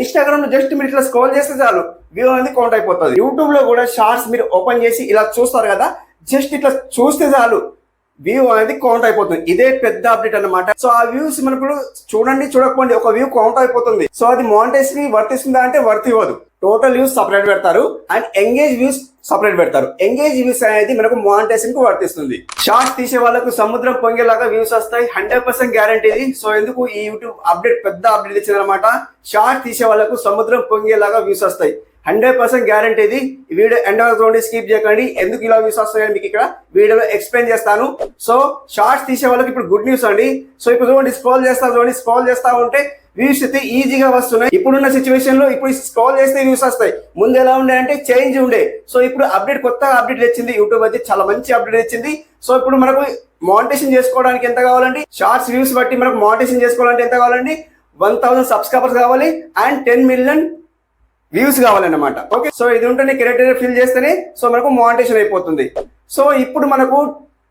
Instagram లో just మీరు ఇట్లా స్క్రోల్ చేస్తే చాలు వ్యూ అనేది కౌంట్ అయిపోతుంది. యూట్యూబ్ లో కూడా షార్ట్స్ మీరు ఓపెన్ చేసి ఇలా చూస్తారు కదా, జస్ట్ ఇట్లా చూస్తే చాలు వ్యూ అనేది కౌంట్ అయిపోతుంది. ఇదే పెద్ద అప్డేట్ అన్నమాట. సో ఆ వ్యూస్ మనకు చూడండి చూడకపోండి ఒక వ్యూ కౌంట్ అయిపోతుంది. సో అది మానిటైజేషన్ కి వర్తిస్తుందా అంటే వర్తి ఇవ్వదు. టోటల్ వ్యూస్ సపరేట్ పెడతారు అండ్ ఎంగేజ్ వ్యూస్ సపరేట్ పెడతారు. ఎంగేజ్ వ్యూస్ అనేది మనకు మానిటైజేషన్ కు వర్తిస్తుంది. షార్ట్స్ తీసే వాళ్ళకు సముద్రం పొంగేలాగా వ్యూస్ వస్తాయి, 100% గ్యారంటీ ఇది. సో ఎందుకు ఈ యూట్యూబ్ అప్డేట్ పెద్ద అప్డేట్ ఇచ్చింది అనమాట. షార్ట్ తీసే వాళ్ళకు సముద్రం పొంగేలాగా వ్యూస్ వస్తాయి, 100% గ్యారంటీ ఇది. ఈ వీడియో ఎండ్ వరకు స్కిప్ చేయకండి. ఎందుకు ఇలా వ్యూస్ వస్తాయని మీకు ఇక్కడ వీడియోలో ఎక్స్ప్లెయిన్ చేస్తాను. సో షార్ట్స్ తీసే వాళ్ళకి ఇప్పుడు గుడ్ న్యూస్ అండి. సో ఇప్పుడు చూడండి స్క్రోల్ చేస్తా ఉంటే వ్యూస్ అయితే ఈజీగా వస్తున్నాయి. ఇప్పుడున్న సిచ్యువేషన్ లో ఇప్పుడు స్క్రోల్ చేస్తే వ్యూస్ వస్తాయి. ముందు ఎలా ఉండే అంటే చేంజ్ ఉండే. సో ఇప్పుడు అప్డేట్ కొత్తగా అప్డేట్ వచ్చింది. యూట్యూబ్ అయితే చాలా మంచి అప్డేట్ వచ్చింది. సో ఇప్పుడు మనకు మానిటైజేషన్ చేసుకోవడానికి ఎంత కావాలండి, షార్ట్స్ వ్యూస్ బట్టి మనకు మానిటైజేషన్ చేసుకోవాలంటే ఎంత కావాలండి, 1000 సబ్స్క్రైబర్స్ కావాలి అండ్ 10 మిలియన్ వ్యూస్ కావాలన్నమాట. ఓకే, సో ఇది ఉంటేనే క్రైటీరియా ఫిల్ చేస్తేనే సో మనకు మానిటైజేషన్ అయిపోతుంది. సో ఇప్పుడు మనకు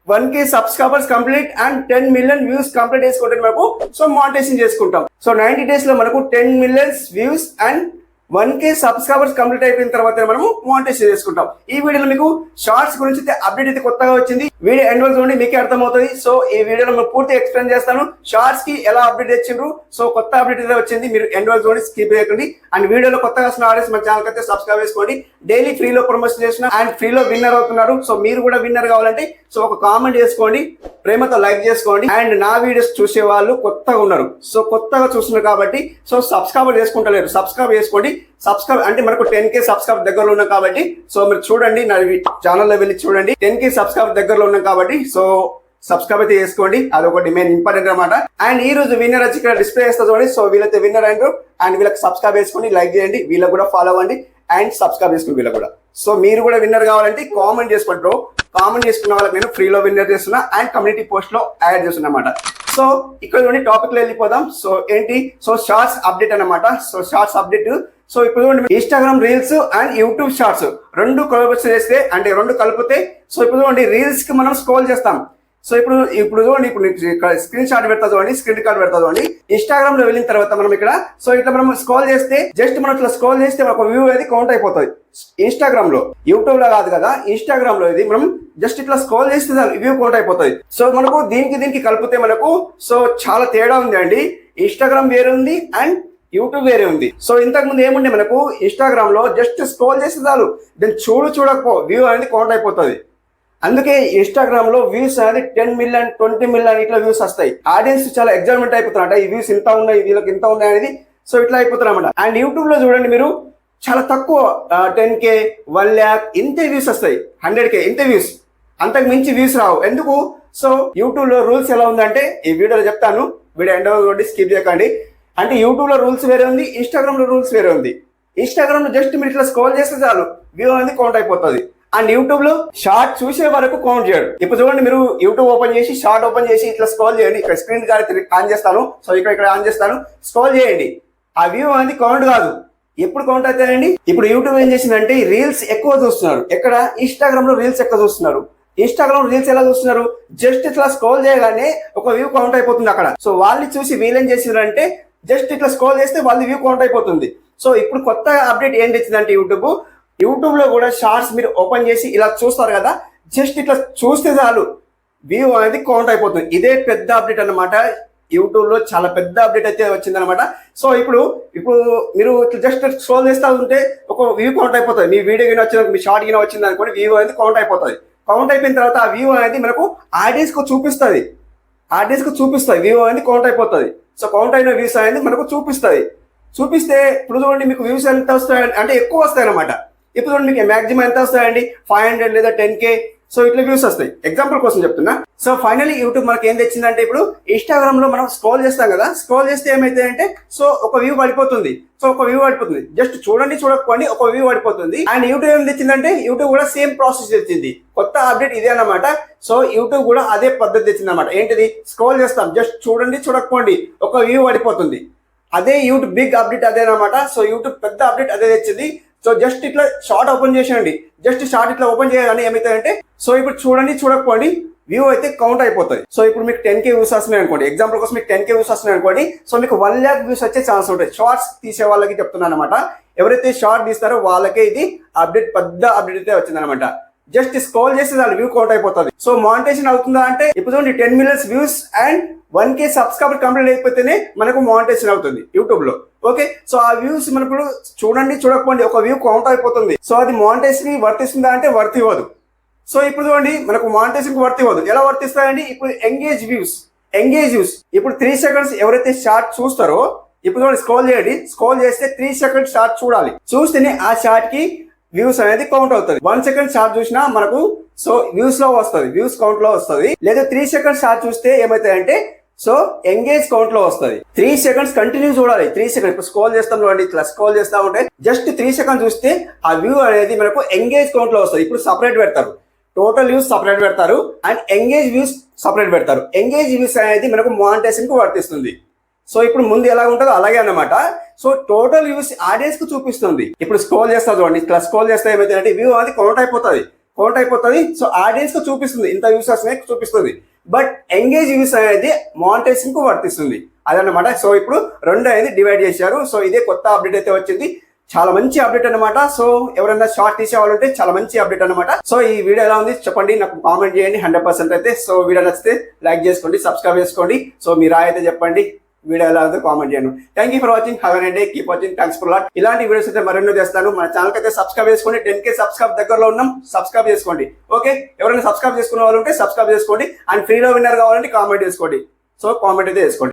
1K subscribers complete and 10 million views complete చేసుకుంటే మనకు సో మానిటైజేషన్ చేసుకుంటాం. సో 90 డేస్ లో మనకు 10 millions views and 1K subscribers complete అయిపోయిన తర్వాత మనము మానిటైజేషన్ చేసుకుంటాం. ఈ వీడియోలో మీకు షార్ట్స్ గురించి అప్డేట్ అయితే కొత్తగా వచ్చింది. వీడియో ఎండ్ వరకు చూడండి, మీకే అర్థమవుతుంది. సో ఈ వీడియోలో నేను పూర్తిగా ఎక్స్ప్లెయిన్ చేస్తాను షార్ట్స్ కి ఎలా అప్డేట్ వచ్చిండ్రు. సో కొత్త అప్డేట్ అయితే వచ్చింది, మీరు ఎండ్ వరకు చూడండి, స్కిప్ చేయకండి. అండ్ వీడియోలో కొత్తగా వస్తున్న ఆడియన్స్ మన ఛానల్ అయితే సబ్స్క్రైబ్ చేసుకోండి. డైలీ ఫ్రీలో ప్రమోషన్ చేసిన అండ్ ఫ్రీలో విన్నర్ అవుతున్నారు. సో మీరు కూడా విన్నర్ కావాలంటే సో ఒక కామెంట్ చేసుకోండి, ప్రేమతో లైక్ చేసుకోండి. అండ్ నా వీడియోస్ చూసే వాళ్ళు కొత్తగా ఉన్నారు, సో కొత్తగా చూస్తున్నారు కాబట్టి సో సబ్స్క్రైబ్ చేసుకుంటలేరు, సబ్స్క్రైబ్ చేసుకోండి. సబ్స్క్రైబ్ అంటే మనకు 10K సబ్స్క్రైబ్ దగ్గరలో ఉన్నాం కాబట్టి సో మీరు చూడండి, నా ఛానల్లో వెళ్ళి చూడండి. 10K సబ్స్క్రైబ్ దగ్గరలో ఉన్నాం కాబట్టి సో సబ్స్క్రైబ్ అయితే చేసుకోండి, అదొకటి మెయిన్ ఇంపార్టెంట్ అనమాట. అండ్ ఈ రోజు విన్నర్ వచ్చి ఇక్కడ డిస్ప్లే చేస్తా చూడండి. సో వీళ్ళైతే విన్నర్ అంటారు అండ్ వీళ్ళకి సబ్స్క్రైబ్ చేసుకోండి, లైక్ చేయండి, వీళ్ళకి కూడా ఫాలో అవ్వండి అండ్ సబ్స్క్రైబ్ చేసుకోండి వీళ్ళకి కూడా. సో మీరు కూడా విన్నర్ కావాలంటే కామెంట్ చేసుకుంటారు. కామెంట్ చేసుకున్న వాళ్ళకి నేను ఫ్రీలో విన్నర్ చేస్తున్నా అండ్ కమ్యూనిటీ పోస్ట్ లో యాడ్ చేస్తున్నా అన్నమాట. సో ఇక్కడ చూడండి టాపిక్ లో వెళ్ళిపోదాం. సో ఏంటి, సో షార్ట్స్ అప్డేట్ అన్నమాట. So shorts update. సో ఇప్పుడు చూడండి Instagram reels and YouTube shorts రెండు కొలబరేషన్ చేస్తే అంటే రెండు కలిపితే సో ఇప్పుడు చూడండి రీల్స్ కి మనం స్క్రోల్ చేస్తాం. సో ఇప్పుడు చూడండి, ఇప్పుడు స్క్రీన్ షాట్ పెడతా చూడండి, స్క్రీన్ కార్డ్ పెడతా చూడండి. ఇన్స్టాగ్రామ్ లో వెళ్ళిన తర్వాత మనం ఇక్కడ సో ఇట్లా మనం స్క్రోల్ చేస్తే జస్ట్ మనం ఇట్లా స్క్రోల్ చేస్తే ఒక వ్యూ అనేది కౌంట్ అయిపోతుంది ఇన్స్టాగ్రామ్ లో. యూట్యూబ్ లో కాదు కదా, ఇన్స్టాగ్రామ్ లో ఇది మనం జస్ట్ ఇట్లా స్క్రోల్ చేస్తే వ్యూ కౌంట్ అయిపోతుంది. సో మనకు దీనికి కలిపితే మనకు సో చాలా తేడా ఉంది అండి. ఇన్స్టాగ్రామ్ వేరే ఉంది అండ్ యూట్యూబ్ వేరే ఉంది. సో ఇంతకు ముందు ఏముండే మనకు ఇన్స్టాగ్రామ్ లో జస్ట్ స్క్రోల్ చేస్తే చాలు దాన్ని చూడకపో వ్యూ అనేది కౌంట్ అయిపోతుంది. అందుకే ఇన్స్టాగ్రామ్ లో వ్యూస్ అనేది 10 మిలియన్ 20 మిలియన్ ఇట్లా వ్యూస్ వస్తాయి. ఆడియన్స్ చాలా ఎగ్జైట్మెంట్ అయిపోతున్నారు, ఈ వ్యూస్ ఇంత ఉన్నాయి, వీళ్ళకి ఇంత ఉన్నాయి అనేది. సో ఇట్లా అయిపోతున్నారు అన్నమాట. అండ్ యూట్యూబ్ లో చూడండి మీరు చాలా తక్కువ 10K 1 lakh ఇంతే వ్యూస్ వస్తాయి, 100K ఇంతే వ్యూస్, అంతకు మించి వ్యూస్ రావు. ఎందుకు? సో యూట్యూబ్ లో రూల్స్ ఎలా ఉందంటే ఈ వీడియోలో చెప్తాను, వీడియో ఎండ్ వరకు స్కిప్ చేయకండి. అంటే యూట్యూబ్ లో రూల్స్ వేరే ఉంది, ఇన్స్టాగ్రామ్ లో రూల్స్ వేరే ఉంది. ఇన్స్టాగ్రామ్ లో జస్ట్ మీరు ఇట్లా స్క్రోల్ చేస్తే చాలు వ్యూ అనేది కౌంట్ అయిపోతుంది. అండ్ యూట్యూబ్ లో షార్ట్ చూసే వరకు కౌంట్ చేయడు. ఇప్పుడు చూడండి, మీరు యూట్యూబ్ ఓపెన్ చేసి షార్ట్ ఓపెన్ చేసి ఇట్లా స్క్రోల్ చేయండి. ఇక్కడ స్క్రీన్ కార్డ్ ఆన్ చేస్తాను. సో ఇక్కడ ఆన్ చేస్తాను, స్క్రోల్ చేయండి. ఆ వ్యూ అనేది కౌంట్ కాదు. ఎప్పుడు కౌంట్ అవుతాయండి? ఇప్పుడు యూట్యూబ్ ఏం చేసిందంటే రీల్స్ ఎక్కువ చూస్తున్నారు. ఎక్కడ? ఇన్స్టాగ్రామ్ లో రీల్స్ ఎక్కువ చూస్తున్నారు. ఇన్స్టాగ్రామ్ రీల్స్ ఎలా చూస్తున్నారు? జస్ట్ ఇట్లా స్క్రోల్ చేయగానే ఒక వ్యూ కౌంట్ అయిపోతుంది అక్కడ. సో వాళ్ళని చూసి వీళ్ళేం చేసిందంటే జస్ట్ ఇట్లా స్క్రోల్ చేస్తే వాళ్ళ వ్యూ కౌంట్ అయిపోతుంది. సో ఇప్పుడు కొత్త అప్డేట్ ఏం తెచ్చిందంటే యూట్యూబ్ లో కూడా షార్ట్స్ మీరు ఓపెన్ చేసి ఇలా చూస్తారు కదా, జస్ట్ ఇట్లా చూస్తే చాలు వ్యూ అనేది కౌంట్ అయిపోతుంది. ఇదే పెద్ద అప్డేట్ అన్నమాట. యూట్యూబ్ లో చాలా పెద్ద అప్డేట్ అయితే వచ్చింది అనమాట. సో ఇప్పుడు మీరు జస్ట్ స్క్రోల్ చేస్తూ ఉంటే ఒక వ్యూ కౌంట్ అయిపోతుంది. మీ వీడియో గిన వచ్చిన, మీ షార్ట్ గిన వచ్చింది అనుకోండి, వ్యూ అనేది కౌంట్ అయిపోతుంది. కౌంట్ అయిపోయిన తర్వాత ఆ వ్యూ అనేది మనకు ఆడియన్స్ కు చూపిస్తుంది. వ్యూ అనేది కౌంట్ అయిపోతుంది. సో కౌంట్ అయిన వ్యూస్ అనేది మనకు చూపిస్తే ఇప్పుడు చూడండి మీకు వ్యూస్ ఎంత వస్తాయి అంటే ఎక్కువ వస్తాయి అనమాట. ఇప్పుడు చూడండి మీకు మాక్సిమం ఎంత వస్తాయండి, 500 లేదా 10K. సో ఇట్లా వ్యూస్ వస్తాయి. ఎగ్జాంపుల్ కోసం చెప్తున్నా. సో ఫైనల్లీ యూట్యూబ్ మనకి ఏం తెచ్చిందంటే ఇప్పుడు ఇన్స్టాగ్రామ్ లో మనం స్క్రోల్ చేస్తాం కదా, స్క్రోల్ చేస్తే ఏమైతే అంటే సో ఒక వ్యూ పడిపోతుంది. జస్ట్ చూడకపోండి ఒక వ్యూ పడిపోతుంది. అండ్ యూట్యూబ్ ఏం తెచ్చిందంటే యూట్యూబ్ కూడా సేమ్ ప్రాసెస్ తెచ్చింది. కొత్త అప్డేట్ ఇదే అన్నమాట. సో యూట్యూబ్ కూడా అదే పద్ధతి తెచ్చింది అనమాట. ఏంటిది? స్క్రోల్ చేస్తాం, జస్ట్ చూడకపోండి ఒక వ్యూ పడిపోతుంది. అదే యూట్యూబ్ బిగ్ అప్డేట్ అదేనమాట. సో యూట్యూబ్ పెద్ద అప్డేట్ అదే తెచ్చింది. సో జస్ట్ ఇట్లా షార్ట్ ఓపెన్ చేసేయండి. జస్ట్ షార్ట్ ఇట్లా ఓపెన్ చేయగానే ఏమవుతాయంటే సో ఇప్పుడు చూడకపోండి వ్యూ అయితే కౌంట్ అయిపోతుంది. సో ఇప్పుడు మీకు 10K వ్యూస్ వస్తున్నాయి అనుకోండి, ఎగ్జాంపుల్ కోసం మీకు 10K వ్యూస్ వస్తున్నాయి అనుకోండి, సో మీకు 1 lakh వ్యూస్ వచ్చే ఛాన్స్ ఉంటాయి. షార్ట్స్ తీసే వాళ్ళకి చెప్తున్నాను అనమాట. ఎవరైతే షార్ట్ తీస్తారో వాళ్ళకే ఇది అప్డేట్, పెద్ద అప్డేట్ అయితే వచ్చిందనమాట. జస్ట్ స్క్రోల్ చేస్తే దాని వ్యూ కౌంట్ అయిపోతుంది. సో మానిటైజేషన్ అవుతుందా అంటే ఇప్పుడు చూడండి 10 million views and 1K subscriber complete అయిపోతేనే మనకు మానిటైజేషన్ అవుతుంది యూట్యూబ్ లో. ఓకే, సో ఆ వ్యూస్ మనకు చూడండి చూడకపోండి ఒక వ్యూ కౌంట్ అయిపోతుంది. సో అది మానిటైజేషన్ వర్తిస్తుందా అంటే వర్తి ఇవ్వదు. సో ఇప్పుడు చూడండి మనకు మానిటైజేషన్ వర్తి ఇవ్వదు. ఎలా వర్తిస్తాయండి? ఇప్పుడు ఎంగేజ్ వ్యూస్ ఇప్పుడు 3 seconds ఎవరైతే షార్ట్ చూస్తారో ఇప్పుడు చూడండి స్క్రోల్ చేయండి, స్క్రోల్ చేస్తే 3 seconds షార్ట్ చూడాలి, చూస్తేనే ఆ షార్ట్ కి వ్యూస్ అనేది కౌంట్ అవుతుంది. 1 second షార్ట్ చూసినా మనకు సో వ్యూస్ లో వస్తుంది, వ్యూస్ కౌంట్ లో వస్తుంది. లేదా 3 seconds షార్ట్ చూస్తే ఏమవుతాయంటే సో ఎంగేజ్ కౌంట్ లో వస్తుంది. 3 seconds కంటిన్యూ చూడాలి. 3 seconds ఇప్పుడు స్క్రోల్ చేస్తాం చూడండి, ఇట్లా స్క్రోల్ చేస్తా ఉంటే జస్ట్ 3 seconds చూస్తే ఆ వ్యూ అనేది మనకు ఎంగేజ్ కౌంట్ లో వస్తుంది. ఇప్పుడు సపరేట్ పెడతారు, టోటల్ వ్యూస్ సపరేట్ పెడతారు అండ్ ఎంగేజ్ వ్యూస్ సపరేట్ పెడతారు. ఎంగేజ్ వ్యూస్ అనేది మనకు మానిటైజేషన్ కు వర్తిస్తుంది. సో ఇప్పుడు ముందు ఎలా ఉంటుందో అలాగే అన్నమాట. సో టోటల్ వ్యూస్ ఆడియన్స్ కు చూపిస్తుంది. ఇప్పుడు స్క్రోల్ చేస్తా చూడండి, ఇట్లా స్క్రోల్ చేస్తే ఏమైతే వ్యూ అనేది కౌంట్ అయిపోతుంది. సో ఆడియన్స్ కు చూపిస్తుంది, ఇంత వ్యూస్ వస్తున్నాయి చూపిస్తుంది. బట్ ఎంగేజ్ వ్యూస్ అనేది మానిటైజేషన్ కు వర్తిస్తుంది అదన్నమాట. సో ఇప్పుడు రెండు అనేది డివైడ్ చేశారు. సో ఇదే కొత్త అప్డేట్ అయితే వచ్చింది, చాలా మంచి అప్డేట్ అన్నమాట. సో ఎవరైనా షార్ట్ తీసే వాళ్ళు ఉంటే చాలా మంచి అప్డేట్ అన్నమాట. సో ఈ వీడియో ఎలా ఉంది చెప్పండి, నాకు కామెంట్ చేయండి 100% అయితే. సో వీడియో నచ్చితే లైక్ చేసుకోండి, సబ్స్క్రైబ్ చేసుకోండి. సో మీ రాయి అయితే చెప్పండి, వీడియో ఎలా ఉందో కామెంట్ చేయండి. Thank you for watching, have a nice day, keep watching, thanks for lot. ఇలాంటి వీడియోస్ అయితే మరెన్నో చేస్తాను. మన ఛానల్ అయితే సబ్స్క్రైబ్ చేసుకోండి. 10K సబ్స్క్రైబ్ దగ్గరలో ఉన్నాం, సబ్స్క్రైబ్ చేసుకోండి. ఓకే, ఎవరైనా సబ్స్క్రైబ్ చేసుకున్న వాళ్ళు ఉంటే సబ్స్క్రైబ్ చేసుకోండి అండ్ ఫ్రీలో విన్నర్ కావాలంటే కామెంట్ చేసుకోండి. సో కామెంట్ అయితే చేసుకోండి.